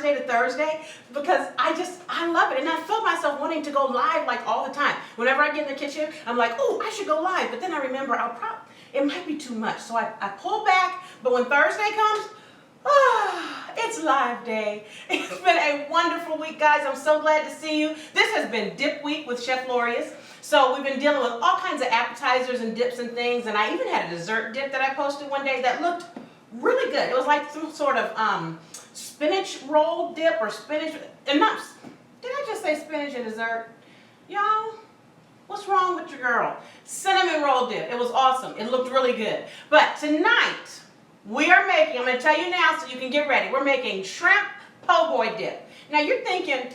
to Thursday because I love it. And I feel myself wanting to go live like all the time. Whenever I get in the kitchen, I'm like, oh, I should go live. But then I remember it might be too much. So I pull back. But when Thursday comes, it's live day. It's been a wonderful week, guys. I'm so glad to see you. This has been Dip Week with Chef Lorious. So we've been dealing with all kinds of appetizers and dips and things. And I even had a dessert dip that I posted one day that looked really good. It was like some sort of spinach roll dip or spinach. Enough. Did I just say spinach and dessert? Y'all, what's wrong with your girl? Cinnamon roll dip. It was awesome. It looked really good. But tonight, we are making, I'm going to tell you now so you can get ready. We're making shrimp po' boy dip. Now you're thinking,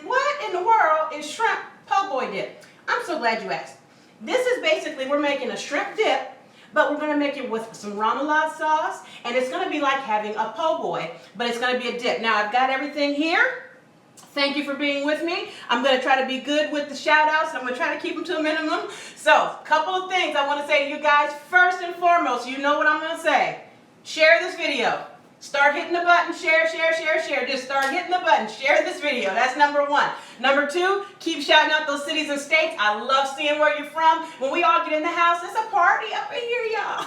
what in the world is shrimp po' boy dip? I'm so glad you asked. This is basically, we're making a shrimp dip, but we're going to make it with some remoulade sauce, and it's going to be like having a po' boy, but it's going to be a dip. Now I've got everything here. Thank you for being with me. I'm going to try to be good with the shout outs. I'm going to try to keep them to a minimum. So, a couple of things I want to say to you guys. First and foremost, you know what I'm going to say. Share this video. Start hitting the button. Share, share, share, share. Just start hitting the button. Share this video. That's number one. Number two, keep shouting out those cities and states. I love seeing where you're from. When we all get in the house, it's a party up in here, y'all.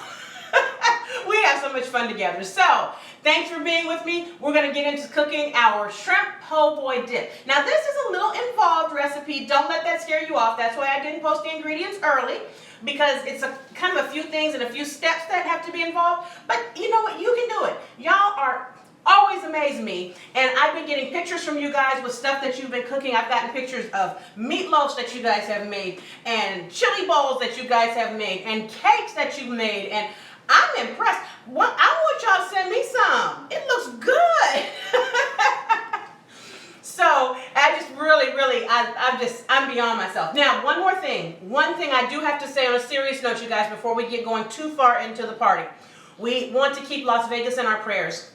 We have so much fun together. So, thanks for being with me. We're going to get into cooking our shrimp po' boy dip. Now, this is a little involved recipe. Don't let that scare you off. That's why I didn't post the ingredients early, because it's a kind of a few things and a few steps that have to be involved. But you know what? You can do it. Y'all are always amaze me, and I've been getting pictures from you guys with stuff that you've been cooking. I've gotten pictures of meatloafs that you guys have made, and chili bowls that you guys have made, and cakes that you've made, and I'm impressed. I want y'all to send me some. It looks good. So I just really, I'm beyond myself. Now, one more thing. One thing I do have to say on a serious note, you guys, before we get going too far into the party. We want to keep Las Vegas in our prayers.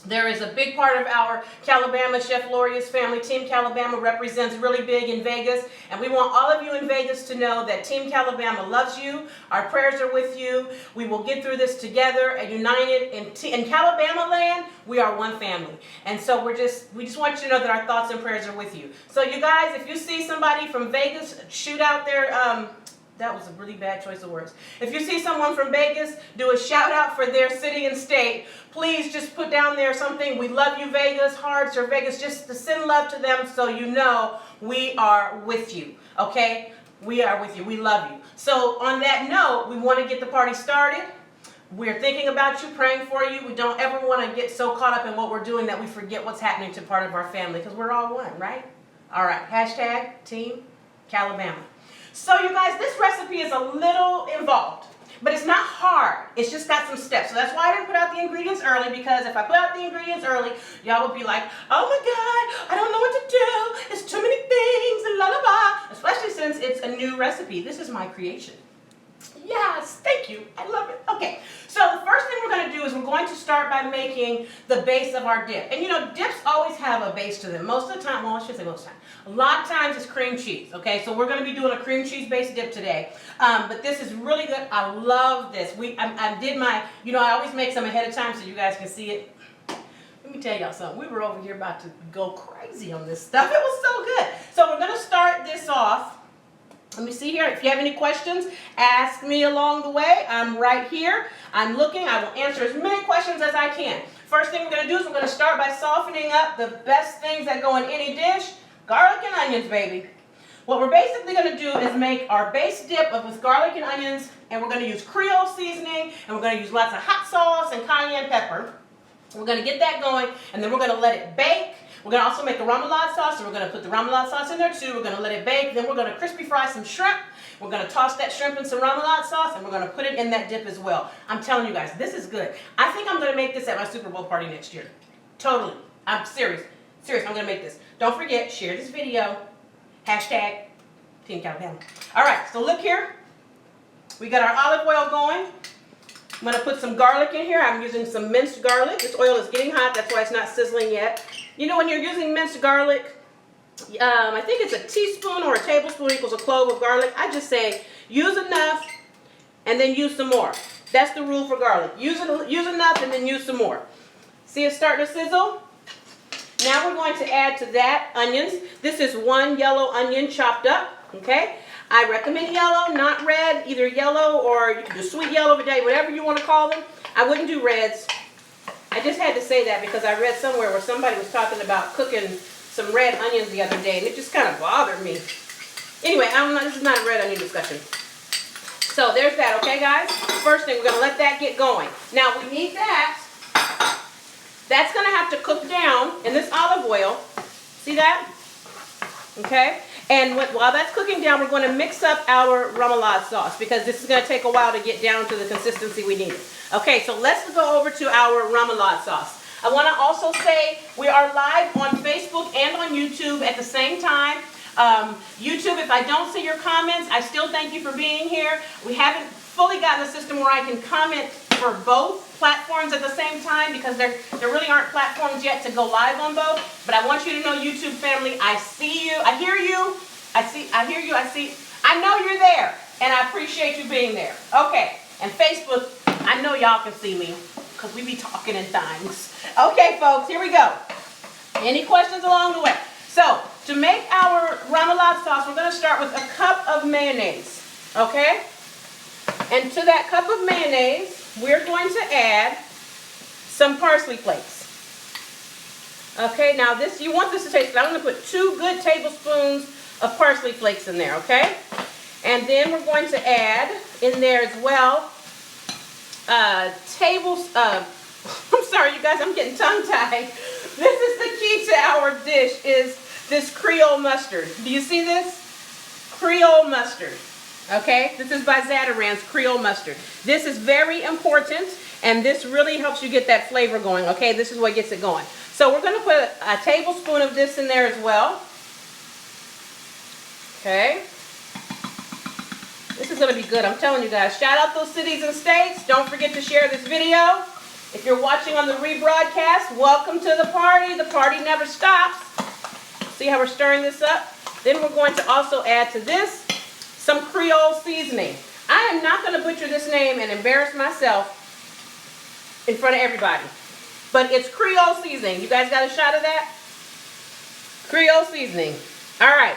There is a big part of our Calabama Chef Lorious family. Team Calabama represents really big in Vegas. And we want all of you in Vegas to know that Team Calabama loves you. Our prayers are with you. We will get through this together and united. In Calabama land, we are one family. And so we just want you to know that our thoughts and prayers are with you. So you guys, if you see somebody from Vegas, shoot out their... that was a really bad choice of words. If you see someone from Vegas, do a shout out for their city and state. Please just put down there something. We love you, Vegas. Hearts or Vegas. Just to send love to them so you know we are with you. Okay? We are with you. We love you. So on that note, we want to get the party started. We're thinking about you, praying for you. We don't ever want to get so caught up in what we're doing that we forget what's happening to part of our family, because we're all one, right? All right. Hashtag Team Calabama. So you guys, this recipe is a little involved, but it's not hard. It's just got some steps. So that's why I didn't put out the ingredients early, because if I put out the ingredients early, y'all would be like, oh my God, I don't know what to do. It's too many things, and la la la. Especially since it's a new recipe. This is my creation. Yes, thank you. I love it. Okay, so the first thing we're going to do is we're going to start by making the base of our dip. And you know, dips always have a base to them. Most of the time, well, I should say most of the time. A lot of times it's cream cheese, okay? So we're going to be doing a cream cheese based dip today. But this is really good. I love this. I did my, you know, I always make some ahead of time so you guys can see it. Let me tell y'all something. We were over here about to go crazy on this stuff. It was so good. So we're going to start this off. Let me see here. If you have any questions, ask me along the way. I'm right here. I'm looking. I will answer as many questions as I can. First thing we're going to do is we're going to start by softening up the best things that go in any dish. Garlic and onions, baby. What we're basically going to do is make our base dip with garlic and onions, and we're going to use Creole seasoning, and we're going to use lots of hot sauce and cayenne pepper. We're going to get that going, and then we're going to let it bake. We're going to also make a remoulade sauce, so we're going to put the remoulade sauce in there too. We're going to let it bake. Then we're going to crispy fry some shrimp. We're going to toss that shrimp in some remoulade sauce, and we're going to put it in that dip as well. I'm telling you guys, this is good. I think I'm going to make this at my Super Bowl party next year. Totally. I'm serious. I'm going to make this. Don't forget, share this video. Hashtag Team Calabama. All right, so look here. We got our olive oil going. I'm going to put some garlic in here. I'm using some minced garlic. This oil is getting hot. That's why it's not sizzling yet. You know, when you're using minced garlic, I think it's a teaspoon or a tablespoon equals a clove of garlic. I just say use enough and then use some more. That's the rule for garlic. Use enough and then use some more. See it starting to sizzle? now we're going to add to that onions. This is 1 yellow onion chopped up, okay? I recommend yellow, not red, either yellow or you can do sweet yellow, whatever you want to call them. I wouldn't do reds. I just had to say that because I read somewhere where somebody was talking about cooking some red onions the other day, and it just kind of bothered me. Anyway, I don't know, this is not a red onion discussion. So there's that, okay guys? First thing, we're going to let that get going. Now we need that. That's going to have to cook down in this olive oil. See that? Okay? And while that's cooking down, we're going to mix up our remoulade sauce because this is going to take a while to get down to the consistency we need. Okay, so let's go over to our remoulade sauce. I want to also say we are live on Facebook and on YouTube at the same time. YouTube, if I don't see your comments, I still thank you for being here. We haven't fully gotten a system where I can comment for both platforms at the same time because there really aren't platforms yet to go live on both. But I want you to know, YouTube family, I see you, I hear you, I hear you, I know you're there, and I appreciate you being there. Okay, and Facebook, I know y'all can see me because we be talking in things. Okay, folks, here we go. Any questions along the way? So, to make our remoulade sauce, we're going to start with a cup of mayonnaise, okay? And to that cup of mayonnaise, we're going to add some parsley flakes. Okay, now this, you want this to taste good. I'm going to put 2 good tablespoons of parsley flakes in there, okay? And then we're going to add in there as well, I'm sorry you guys, I'm getting tongue-tied. This is the key to our dish, is this Creole mustard. Do you see this? Creole mustard. Okay, this is by Zatarain's Creole mustard. This is very important, and this really helps you get that flavor going. Okay, this is what gets it going. So we're going to put a tablespoon of this in there as well. Okay. This is going to be good. I'm telling you guys. Shout out those cities and states. Don't forget to share this video. If you're watching on the rebroadcast, welcome to the party. The party never stops. See how we're stirring this up? Then we're going to also add to this some Creole seasoning. I am not going to butcher this name and embarrass myself in front of everybody. But it's Creole seasoning. You guys got a shot of that? Creole seasoning. All right.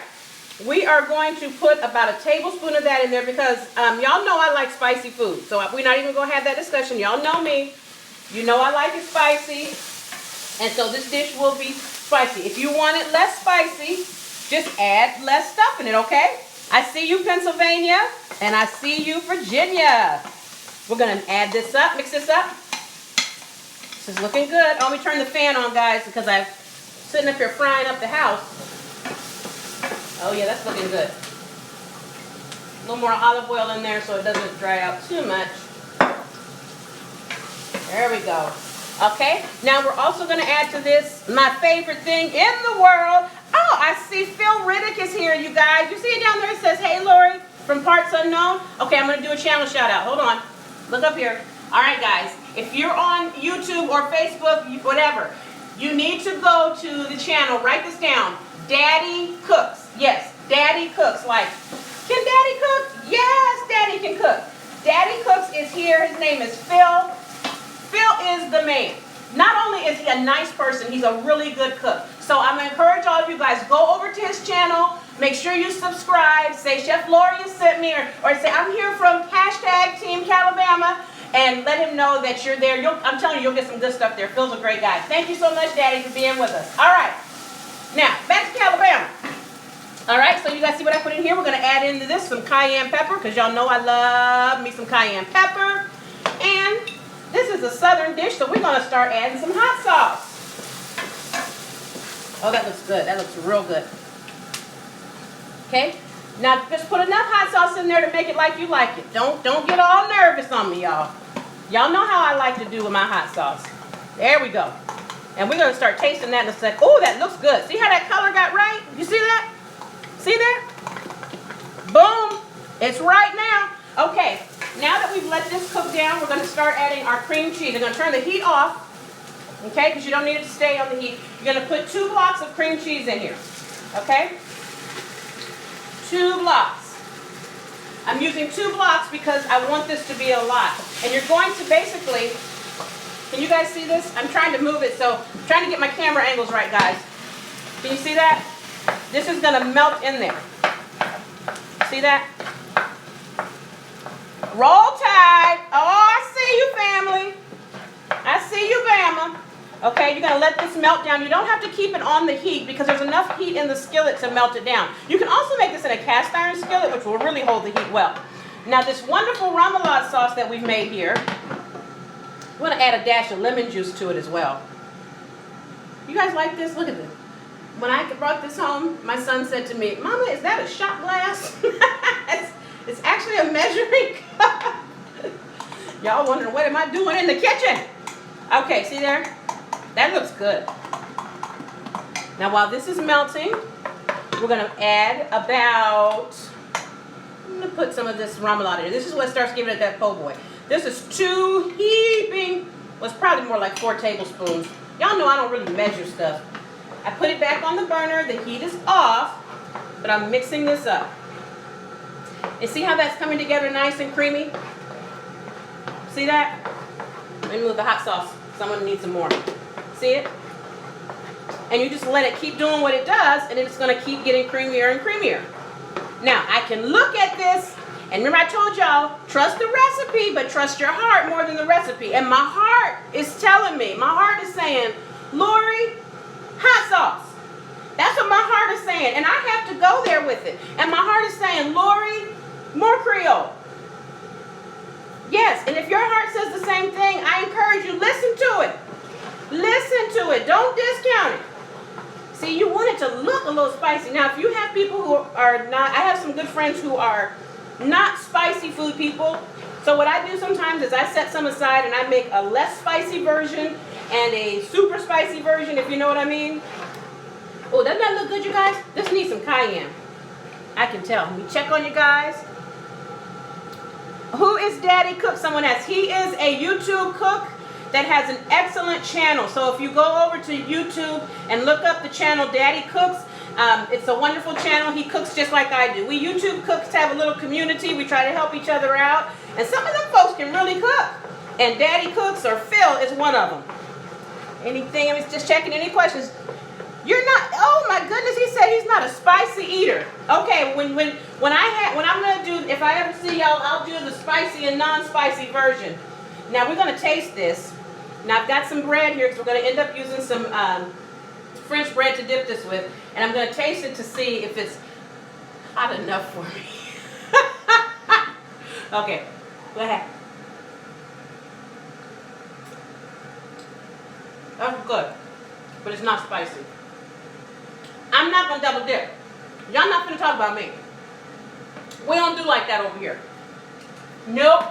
We are going to put about a tablespoon of that in there because y'all know I like spicy food. So we're not even going to have that discussion. Y'all know me. You know I like it spicy. And so this dish will be spicy. If you want it less spicy, just add less stuff in it, okay? I see you, Pennsylvania, and I see you, Virginia. We're going to add this up, mix this up. This is looking good. Oh, let me turn the fan on, guys, because I'm sitting up here frying up the house. Oh, yeah, that's looking good. A little more olive oil in there so it doesn't dry out too much. There we go. Okay, now we're also going to add to this my favorite thing in the world. Oh, I see Phil Riddick is here, you guys. You see it down there? It says, "Hey, Lori," from Parts Unknown. Okay, I'm going to do a channel shout out. Hold on. Look up here. All right, guys. If you're on YouTube or Facebook, whatever, you need to go to the channel. Write this down. Daddy Cooks. Yes, Daddy Cooks. Like, can Daddy cook? Yes, Daddy can cook. Daddy Cooks is here. His name is Phil. Phil is the man. Not only is he a nice person, he's a really good cook. So I'm going to encourage all of you guys, go over to his channel, make sure you subscribe, say Chef Lorious sent me, or say I'm here from #Team Calabama, and let him know that you're there. I'm telling you, you'll get some good stuff there. Phil's a great guy. Thank you so much, Daddy, for being with us. All right. Now, back to Calabama. All right, so you guys see what I put in here? We're going to add into this some cayenne pepper, because y'all know I love me some cayenne pepper. And this is a southern dish, so we're going to start adding some hot sauce. Oh, that looks good. That looks real good. Okay, now just put enough hot sauce in there to make it like you like it. Don't get all nervous on me, y'all. Y'all know how I like to do with my hot sauce. There we go. And we're going to start tasting that in a sec. Oh, that looks good. See how that color got right? You see that? See that? Boom. It's right now. Okay, now that we've let this cook down, we're going to start adding our cream cheese. I'm going to turn the heat off, okay, because you don't need it to stay on the heat. You're going to put 2 blocks of cream cheese in here, okay? 2 blocks. I'm using 2 blocks because I want this to be a lot. And you're going to basically Can you guys see this? I'm trying to move it, so I'm trying to get my camera angles right, guys. Can you see that? This is gonna melt in there. See that? Roll Tide. Oh, I see you, family. I see you, Bama. Okay, you're gonna let this melt down. You don't have to keep it on the heat because there's enough heat in the skillet to melt it down. You can also make this in a cast iron skillet, which will really hold the heat well. Now, this wonderful remoulade sauce that we've made here, we're gonna add a dash of lemon juice to it as well. You guys like this? Look at this. When I brought this home, my son said to me, "Mama, is that a shot glass?" It's actually a measuring cup. Y'all wondering, what am I doing in the kitchen? Okay, see there? That looks good. Now, while this is melting, we're gonna add about, I'm gonna put some of this remoulade in here. This is what starts giving it that po' boy. This is 2 heaping, well, it's probably more like 4 tablespoons. Y'all know I don't really measure stuff. I put it back on the burner, the heat is off, but I'm mixing this up. And see how that's coming together nice and creamy? See that? Let me move the hot sauce. Someone needs some more. See it? And you just let it keep doing what it does, and it's gonna keep getting creamier and creamier. Now, I can look at this, and remember I told y'all, trust the recipe, but trust your heart more than the recipe. And my heart is telling me, my heart is saying, Lori, hot sauce. That's what my heart is saying, and I have to go there with it. And my heart is saying, Lori, more Creole. Yes, and if your heart says the same thing, I encourage you, listen to it. Listen to it. Don't discount it. See, you want it to look a little spicy. Now, if you have people who are not, I have some good friends who are not spicy food people. So what I do sometimes is I set some aside and I make a less spicy version and a super spicy version, if you know what I mean. Oh, doesn't that look good, you guys? This needs some cayenne. I can tell. Let me check on you guys. Who is Daddy Cook? Someone asks. He is a YouTube cook that has an excellent channel. So if you go over to YouTube and look up the channel Daddy Cooks, it's a wonderful channel. He cooks just like I do. We YouTube cooks have a little community. We try to help each other out. And some of them folks can really cook. And Daddy Cooks, or Phil, is one of them. Anything? I'm just checking. Any questions? You're not. Oh my goodness! He said he's not a spicy eater. Okay, when I'm gonna do, if I ever see y'all, I'll do the spicy and non-spicy version. Now we're gonna taste this. Now I've got some bread here because we're gonna end up using some French bread to dip this with, and I'm gonna taste it to see if it's hot enough for me. Okay, go ahead. That's good, but it's not spicy. I'm not gonna double dip. Y'all not gonna talk about me. We don't do like that over here. Nope.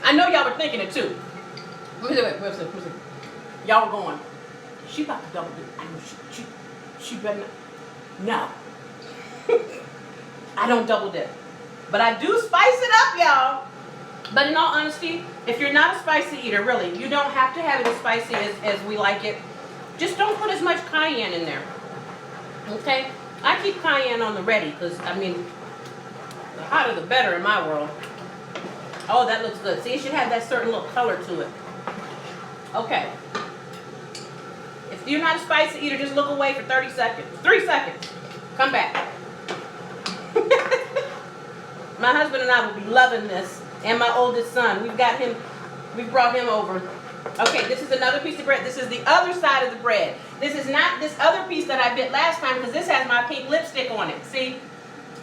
I know y'all were thinking it too. Let me see. Y'all were going, she about to double dip. I know she better not. No. I don't double dip. But I do spice it up, y'all. But in all honesty, if you're not a spicy eater, really, you don't have to have it as spicy as we like it. Just don't put as much cayenne in there. Okay? I keep cayenne on the ready because, I mean, the hotter the better in my world. Oh, that looks good. See, it should have that certain little color to it. Okay. If you're not a spicy eater, just look away for 30 seconds. 3 seconds. Come back. My husband and I will be loving this. And my oldest son. We brought him over. Okay, this is another piece of bread. This is the other side of the bread. This is not this other piece that I bit last time because this has my pink lipstick on it. See?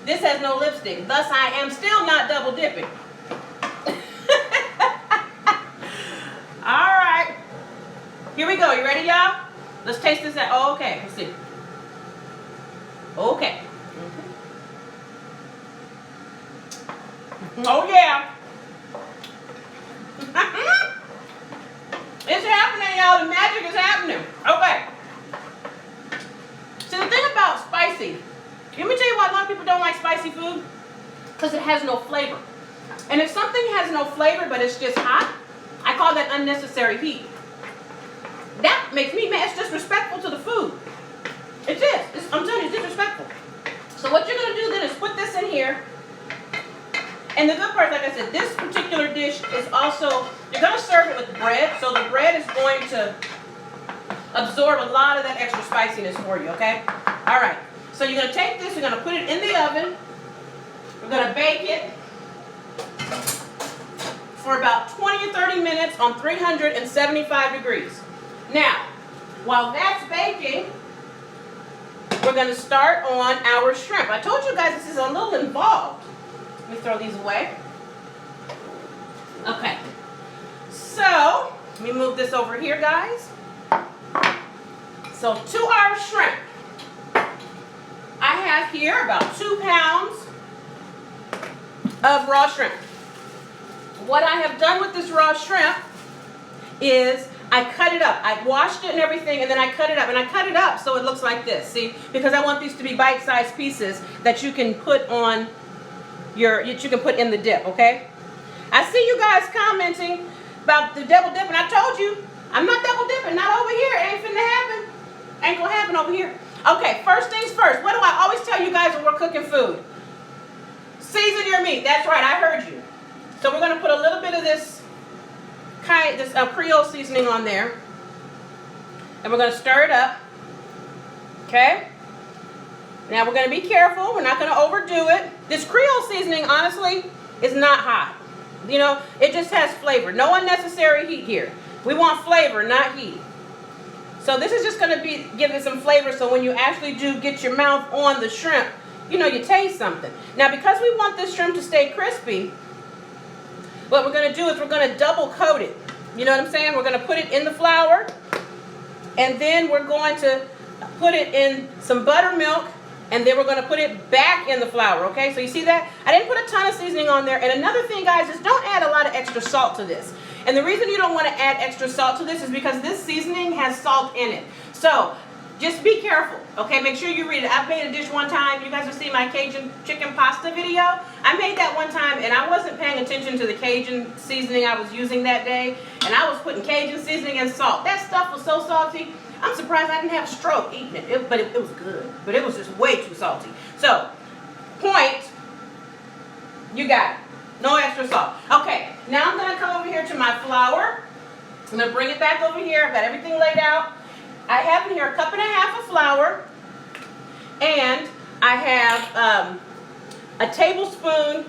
This has no lipstick. Thus, I am still not double dipping. All right. Here we go. You ready, y'all? Let's taste this out. Oh, okay. Let's see. Okay. Oh, yeah. It's happening, y'all. The magic is happening. Okay. So the thing about spicy, let me tell you why a lot of people don't like spicy food. Because it has no flavor. And if something has no flavor but it's just hot, I call that unnecessary heat. That makes me mad. It's disrespectful to the food. It is. I'm telling you, it's disrespectful. So what you're going to do then is put this in here. And the good part, like I said, this particular dish is also, you're going to serve it with bread, so the bread is going to absorb a lot of that extra spiciness for you, okay? All right, so you're going to take this, you're going to put it in the oven. We're going to bake it for about 20 or 30 minutes on 375 degrees. Now, while that's baking, we're going to start on our shrimp. I told you guys this is a little involved. Let me throw these away. Okay, so let me move this over here, guys. So to our shrimp, I have here about 2 pounds of raw shrimp. What I have done with this raw shrimp is I cut it up. I washed it and everything, and then I cut it up. And I cut it up so it looks like this, see? Because I want these to be bite-sized pieces that you can put on that you can put in the dip, okay? I see you guys commenting about the double dip, and I told you, I'm not double dipping, not over here. It ain't finna happen. Ain't gonna happen over here. Okay, first things first. What do I always tell you guys when we're cooking food? Season your meat. That's right, I heard you. So we're gonna put a little bit of this Creole seasoning on there, and we're gonna stir it up. Okay. Now we're gonna be careful. We're not gonna overdo it. This Creole seasoning, honestly, is not hot. You know, it just has flavor. No unnecessary heat here. We want flavor, not heat. So this is just going to be give it some flavor, so when you actually do get your mouth on the shrimp, you know, you taste something. Now, because we want this shrimp to stay crispy, what we're going to do is we're going to double coat it. You know what I'm saying? We're going to put it in the flour, and then we're going to put it in some buttermilk, and then we're going to put it back in the flour, okay? So you see that? I didn't put a ton of seasoning on there. And another thing, guys, is don't add a lot of extra salt to this. And the reason you don't want to add extra salt to this is because this seasoning has salt in it. So just be careful, okay? Make sure you read it. I've made a dish one time. You guys have seen my Cajun chicken pasta video. I made that one time, and I wasn't paying attention to the Cajun seasoning I was using that day. And I was putting Cajun seasoning and salt. That stuff was so salty. I'm surprised I didn't have a stroke eating it. But it was good. But it was just way too salty. So, point, you got it. No extra salt. Okay, now I'm going to come over here to my flour. I'm going to bring it back over here. I've got everything laid out. I have in here a 1.5 cups of flour. And I have a 1.5 tablespoons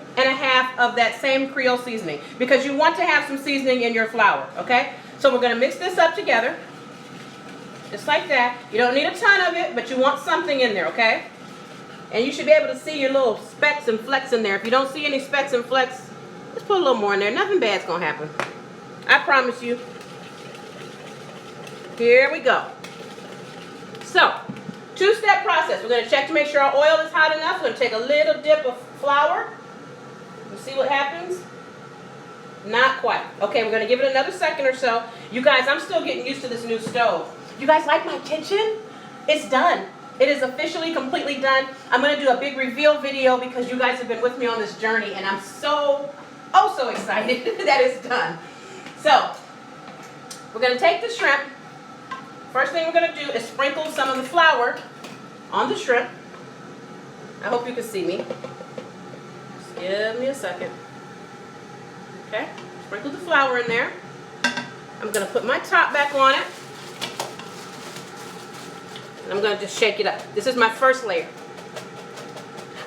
of that same Creole seasoning. Because you want to have some seasoning in your flour, okay? So we're going to mix this up together. Just like that. You don't need a ton of it, but you want something in there, okay? And you should be able to see your little specks and flecks in there. If you don't see any specks and flecks, just put a little more in there. Nothing bad's going to happen. I promise you. Here we go. So, 2-step process. We're going to check to make sure our oil is hot enough. We're going to take a little dip of flour. We'll see what happens. Not quite. Okay, we're going to give it another second or so. You guys, I'm still getting used to this new stove. You guys like my kitchen? It's done. It is officially completely done. I'm going to do a big reveal video because you guys have been with me on this journey, and I'm so excited that it's done. So, we're going to take the shrimp. First thing we're going to do is sprinkle some of the flour on the shrimp. I hope you can see me. Just give me a second. Okay, sprinkle the flour in there. I'm going to put my top back on it. I'm going to just shake it up. This is my first layer.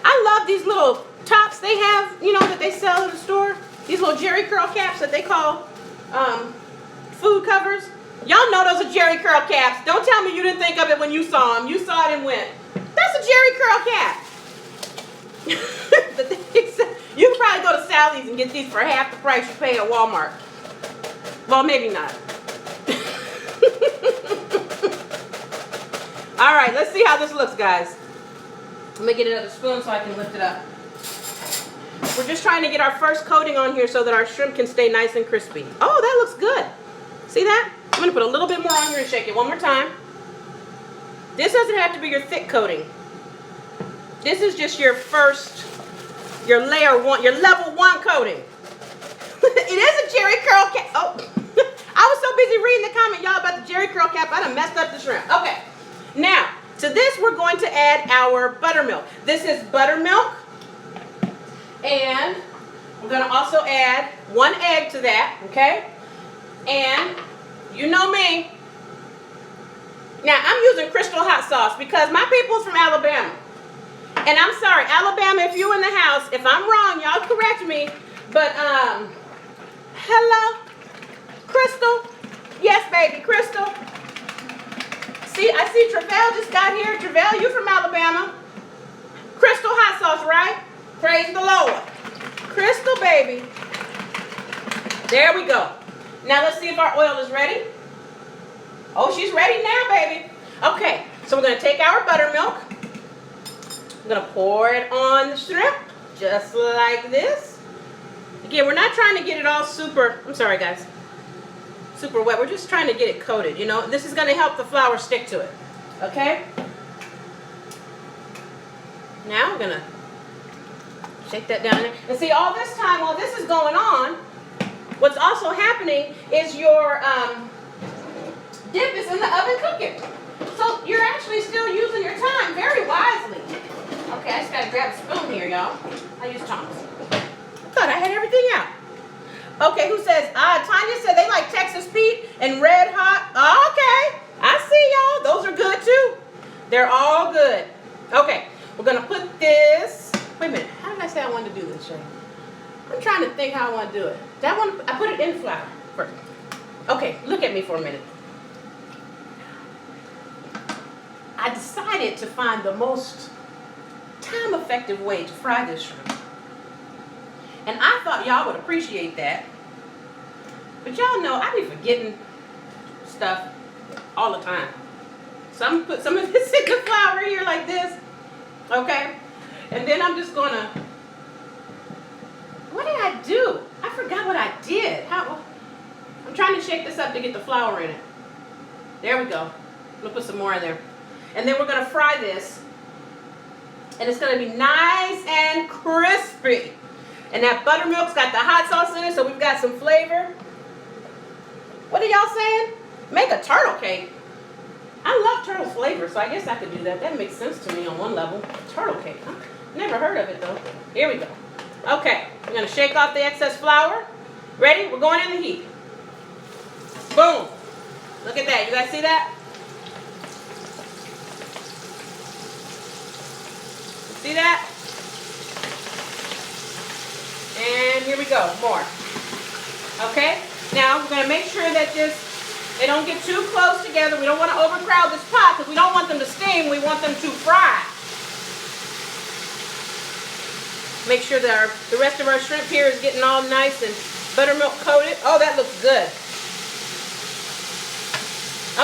I love these little tops they have, you know, that they sell in the store. These little Jerry curl caps that they call food covers. Y'all know those are Jerry curl caps. Don't tell me you didn't think of it when you saw them. You saw it and went, that's a Jerry curl cap. You can probably go to Sally's and get these for half the price you pay at Walmart. Well, maybe not. All right, let's see how this looks, guys. Let me get another spoon so I can lift it up. We're just trying to get our first coating on here so that our shrimp can stay nice and crispy. Oh, that looks good. See that? I'm going to put a little bit more on here and shake it one more time. This doesn't have to be your thick coating. This is just your first, your layer one, your level 1 coating. It is a Jerry curl cap. Oh, I was so busy reading the comment, y'all, about the Jerry curl cap, I done messed up the shrimp. Okay. Now, to this, we're going to add our buttermilk. This is buttermilk. And we're going to also add 1 egg to that, okay? And you know me. Now, I'm using Crystal hot sauce because my people's from Alabama. And I'm sorry, Alabama, if you in the house, if I'm wrong, y'all correct me. But, hello, Crystal. Yes, baby, Crystal. See, I see Travell just got here. Travell, you from Alabama. Crystal hot sauce, right? Praise the Lord. Crystal, baby. There we go. Now let's see if our oil is ready. Oh, she's ready now, baby. Okay, so we're going to take our buttermilk. I'm going to pour it on the shrimp, just like this. Again, we're not trying to get it all super, I'm sorry, guys, super wet. We're just trying to get it coated, you know. This is going to help the flour stick to it, okay? Now we're going to shake that down there. And see, all this time, while this is going on, what's also happening is your dip is in the oven cooking. So you're actually still using your time very wisely. Okay, I just gotta grab a spoon here, y'all. I use tongs. I thought I had everything out. Okay, who says, Tanya said they like Texas Pete and Red Hot. Okay, I see y'all. Those are good too. They're all good. Okay, we're gonna put this, wait a minute, how did I say I wanted to do this, Shay? I'm trying to think how I want to do it. I put it in flour first. Okay, look at me for a minute. I decided to find the most time-effective way to fry this shrimp. And I thought y'all would appreciate that. But y'all know I be forgetting stuff all the time. So I'm going to put some of this in the flour here like this. Okay? And then I'm just going to... What did I do? I forgot what I did. I'm trying to shake this up to get the flour in it. There we go. I'm going to put some more in there. And then we're going to fry this. And it's going to be nice and crispy. And that buttermilk's got the hot sauce in it, so we've got some flavor. What are y'all saying? Make a turtle cake. I love turtle flavor, so I guess I could do that. That makes sense to me on one level. Turtle cake, huh? Never heard of it, though. Here we go. Okay, we're going to shake off the excess flour. Ready? We're going in the heat. Boom. Look at that. You guys see that? See that? And here we go, more. Okay, now we're going to make sure that they don't get too close together. We don't want to overcrowd this pot because we don't want them to steam. We want them to fry. Make sure that the rest of our shrimp here is getting all nice and buttermilk coated. Oh, that looks good.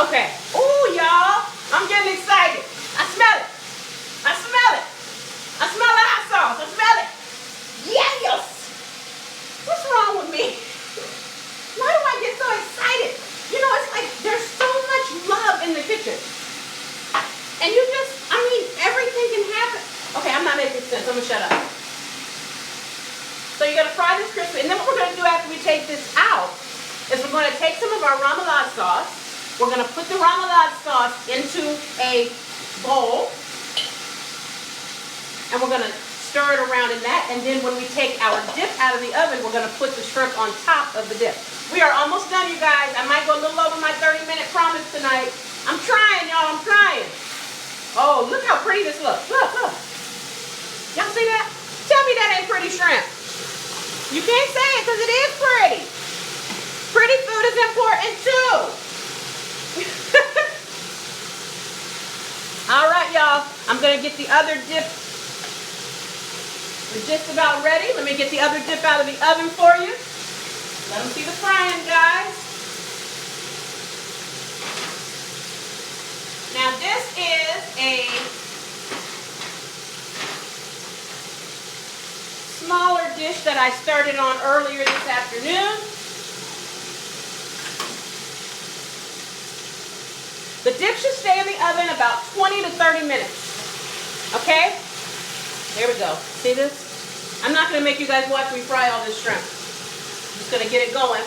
Okay. Ooh, y'all, I'm getting excited. I smell it. I smell it. I smell the hot sauce. I smell it. Yes. What's wrong with me? Why do I get so excited? You know, it's like there's so much love in the kitchen. And you just, I mean, everything can happen. Okay, I'm not making sense. I'm going to shut up. So you're going to fry this crispy. And then what we're going to do after we take this out is we're going to take some of our remoulade sauce. We're going to put the remoulade sauce into a bowl. And we're going to stir it around in that. And then when we take our dip out of the oven, we're going to put the shrimp on top of the dip. We are almost done, you guys. I might go a little over my 30-minute promise tonight. I'm trying, y'all. I'm trying. Oh, look how pretty this looks. Look, look. Y'all see that? Tell me that ain't pretty shrimp. You can't say it because it is pretty. Pretty food is important too. All right, y'all. I'm going to get the other dip. We're just about ready. Let me get the other dip out of the oven for you. Let them see the frying, guys. Now this is a smaller dish that I started on earlier this afternoon. The dip should stay in the oven about 20 to 30 minutes. Okay? There we go. See this? I'm not going to make you guys watch me fry all this shrimp. I'm just going to get it going.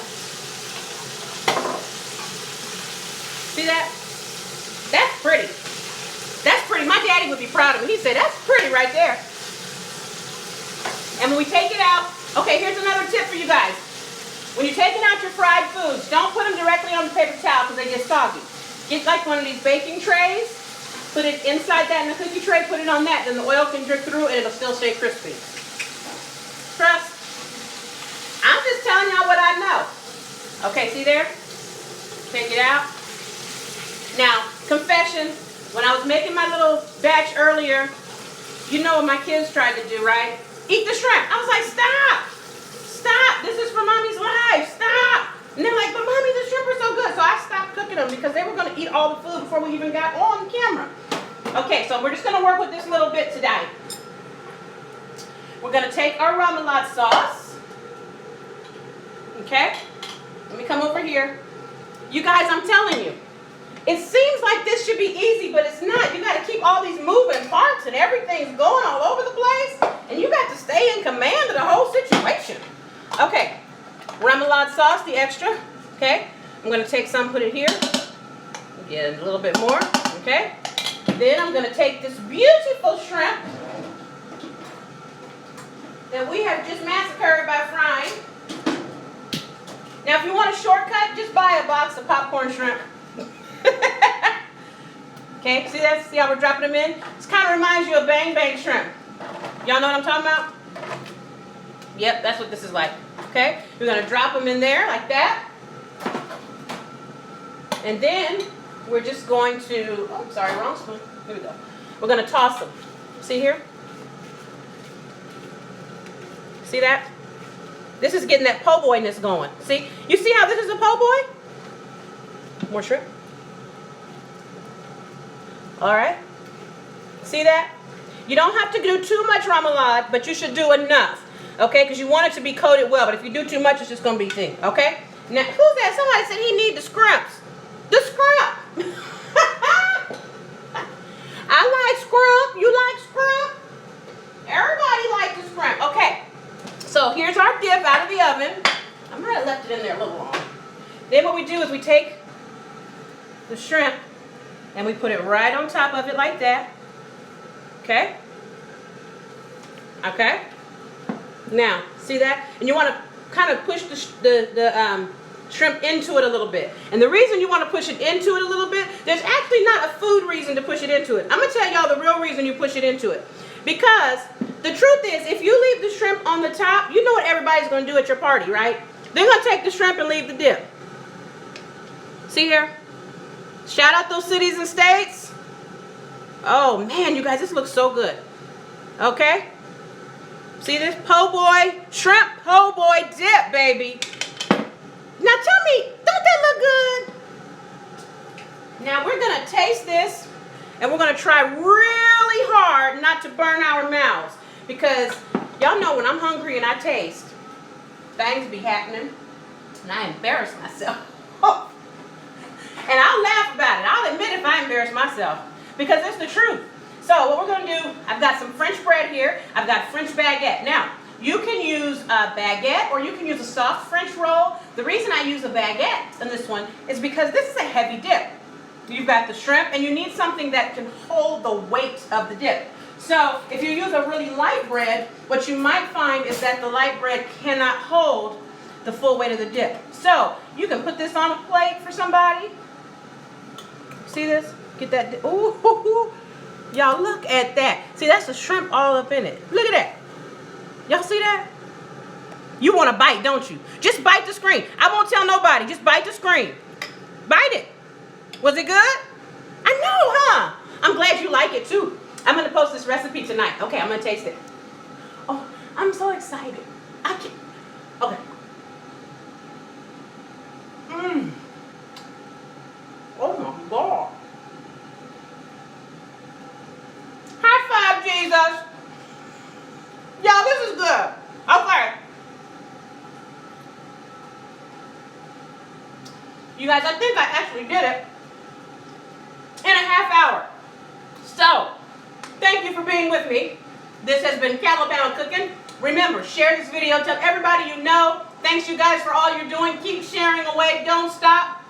See that? That's pretty. That's pretty. My daddy would be proud of me. He said, that's pretty right there. And when we take it out, okay, here's another tip for you guys. When you're taking out your fried foods, don't put them directly on the paper towel because they get soggy. Get like one of these baking trays, put it inside that in the cookie tray, put it on that, then the oil can drip through and it'll still stay crispy. Trust. I'm just telling y'all what I know. Okay, see there? Take it out. Now, confession, when I was making my little batch earlier, you know what my kids tried to do, right? Eat the shrimp. I was like, stop. Stop. This is for mommy's life. Stop. And they're like, but mommy, the shrimp are so good. So I stopped cooking them because they were going to eat all the food before we even got on camera. Okay, so we're just going to work with this little bit today. We're going to take our remoulade sauce. Okay? Let me come over here. You guys, I'm telling you, it seems like this should be easy, but it's not. You got to keep all these moving parts and everything's going all over the place. And you got to stay in command of the whole situation. Okay, remoulade sauce, the extra. Okay, I'm going to take some, put it here. Get a little bit more. Okay. Then I'm going to take this beautiful shrimp that we have just massacred by frying. Now, if you want a shortcut, just buy a box of popcorn shrimp. Okay, see that? See how we're dropping them in? This kind of reminds you of bang bang shrimp. Y'all know what I'm talking about? Yep, that's what this is like. Okay, we're going to drop them in there like that. And then we're just going to, oh, sorry, wrong spoon. Here we go. We're going to toss them. See here? See that? This is getting that po' boyness going. See? You see how this is a po' boy? More shrimp. All right. See that? You don't have to do too much remoulade, but you should do enough. Okay? Because you want it to be coated well. But if you do too much, it's just going to be thin. Okay? Now, who's that? Somebody said he need the scrimps. The scrimp. I like scrimp. You like scrimp? Everybody likes the scrimp. Okay. So here's our dip out of the oven. I might have left it in there a little long. Then what we do is we take the shrimp and we put it right on top of it like that. Okay? Okay? Now, see that? And you want to kind of push the shrimp into it a little bit. And the reason you want to push it into it a little bit, there's actually not a food reason to push it into it. I'm going to tell y'all the real reason you push it into it. Because the truth is, if you leave the shrimp on the top, you know what everybody's going to do at your party, right? They're going to take the shrimp and leave the dip. See here? Shout out those cities and states. Oh, man, you guys, this looks so good. Okay? See this po' boy, shrimp po' boy dip, baby. Now tell me, don't that look good? Now we're going to taste this, and we're going to try really hard not to burn our mouths. Because y'all know when I'm hungry and I taste, things be happening, and I embarrass myself. And I'll laugh about it. I'll admit if I embarrass myself, because it's the truth. So what we're going to do, I've got some French bread here. I've got French baguette. Now, you can use a baguette or you can use a soft French roll. The reason I use a baguette in this one is because this is a heavy dip. You've got the shrimp and you need something that can hold the weight of the dip. So if you use a really light bread, what you might find is that the light bread cannot hold the full weight of the dip. So you can put this on a plate for somebody. See this? Get that. Ooh, y'all look at that. See, that's the shrimp all up in it. Look at that. Y'all see that? You want to bite, don't you? Just bite the screen. I won't tell nobody. Just bite the screen. Bite it. Was it good? I know, huh? I'm glad you like it too. I'm going to post this recipe tonight. Okay, I'm going to taste it. Oh, I'm so excited. I can't. Okay. Oh my God. High five, Jesus. Y'all, this is good. Okay. You guys, I think I actually did it in a half hour. So, thank you for being with me. This has been Calabama Cooking. Remember, share this video. Tell everybody you know. Thanks, you guys, for all you're doing. Keep sharing away. Don't stop.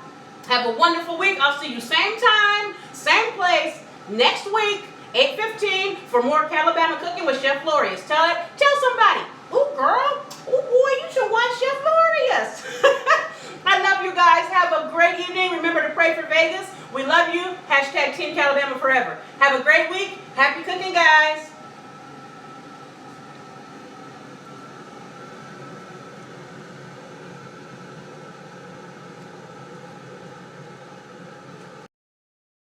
Have a wonderful week. I'll see you same time, same place, next week, 8:15 for more Calabama Cooking with Chef Lorious. Tell somebody. Ooh, girl. Oh boy, you should watch Chef Lorious. I love you guys. Have a great evening. Remember to pray for Vegas. We love you. Hashtag Team Calabama forever. Have a great week. Happy cooking, guys.